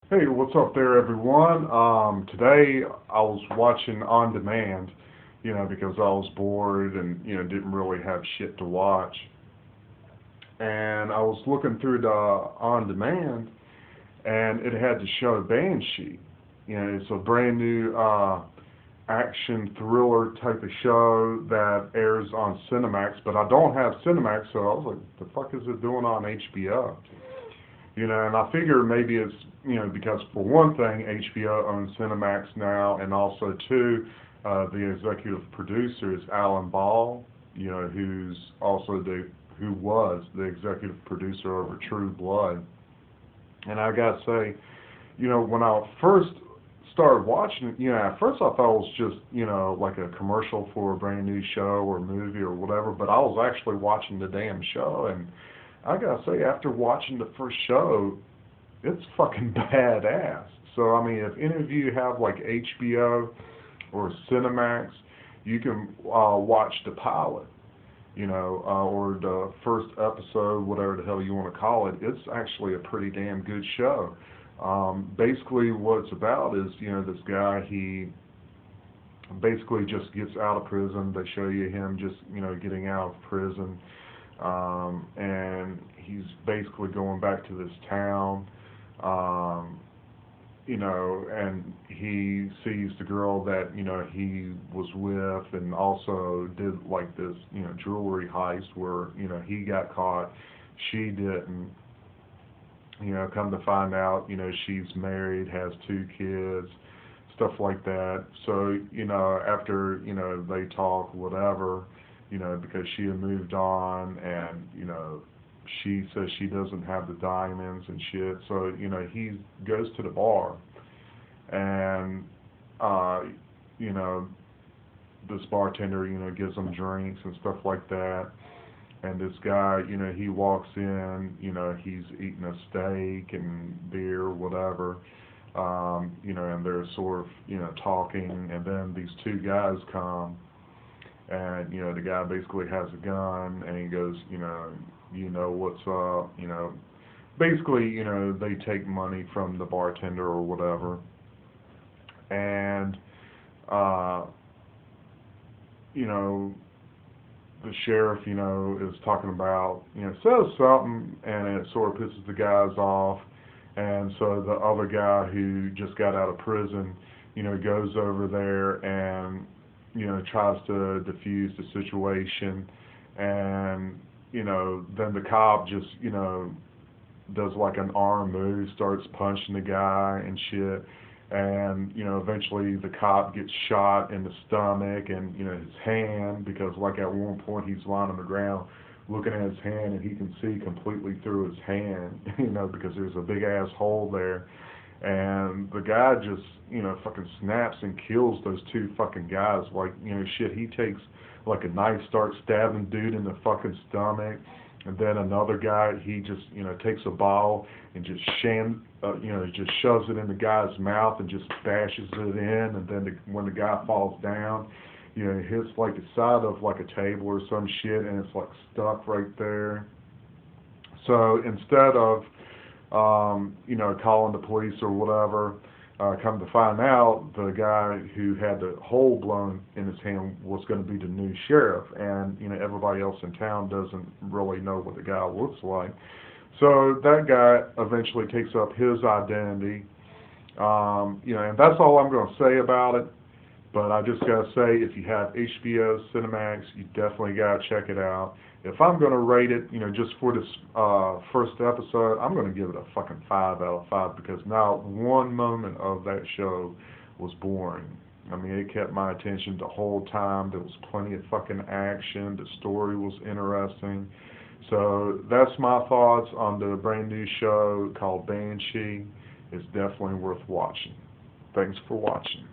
Hey, what's up there, everyone? Today I was watching on demand, because I was bored and, didn't really have shit to watch. And I was looking through the on demand and it had the show Banshee. It's a brand new action thriller type of show that airs on Cinemax, but I don't have Cinemax, so I was like, the fuck is it doing on HBO? And I figure maybe it's, because for one thing, HBO owns Cinemax now, and also two, the executive producer is Alan Ball, who was the executive producer over True Blood. And I gotta say, when I first started watching it, at first I thought it was just, like a commercial for a brand new show or movie or whatever, but I was actually watching the damn show, and I gotta say, after watching the first show, it's fucking badass. So, I mean, if any of you have like HBO or Cinemax, you can watch the pilot, or the first episode, whatever the hell you want to call it. It's actually a pretty damn good show. Basically, what it's about is, this guy, he basically just gets out of prison. They show you him just, getting out of prison. And he's basically going back to this town, and he sees the girl that, he was with, and also did like this, jewelry heist where, he got caught, she didn't. Come to find out, she's married, has two kids, stuff like that. So, after, they talk, whatever, because she had moved on, and, she says she doesn't have the diamonds and shit. So, he goes to the bar, and, this bartender, gives him drinks and stuff like that. And this guy, he walks in, he's eating a steak and beer, whatever, and they're sort of, talking, and then these two guys come, and, the guy basically has a gun, and he goes, what's up, basically, they take money from the bartender or whatever, and, the sheriff, is talking about, says something, and it sort of pisses the guys off, and so the other guy who just got out of prison, goes over there and, tries to defuse the situation, and, then the cop just, does like an arm move, starts punching the guy and shit, and, eventually the cop gets shot in the stomach and, his hand, because like at one point he's lying on the ground looking at his hand, and he can see completely through his hand, because there's a big ass hole there. And the guy just, fucking snaps and kills those two fucking guys. Like, shit, he takes like a knife, starts stabbing dude in the fucking stomach. And then another guy, he just, takes a bottle and just just shoves it in the guy's mouth and just bashes it in. And then when the guy falls down, it hits like the side of like a table or some shit, and it's like stuck right there. So instead of calling the police or whatever, come to find out, the guy who had the hole blown in his hand was going to be the new sheriff, and, everybody else in town doesn't really know what the guy looks like. So that guy eventually takes up his identity, and that's all I'm going to say about it. But I just got to say, if you have HBO, Cinemax, you definitely got to check it out. If I'm going to rate it, just for this first episode, I'm going to give it a fucking 5 out of 5, because not one moment of that show was boring. I mean, it kept my attention the whole time. There was plenty of fucking action. The story was interesting. So that's my thoughts on the brand new show called Banshee. It's definitely worth watching. Thanks for watching.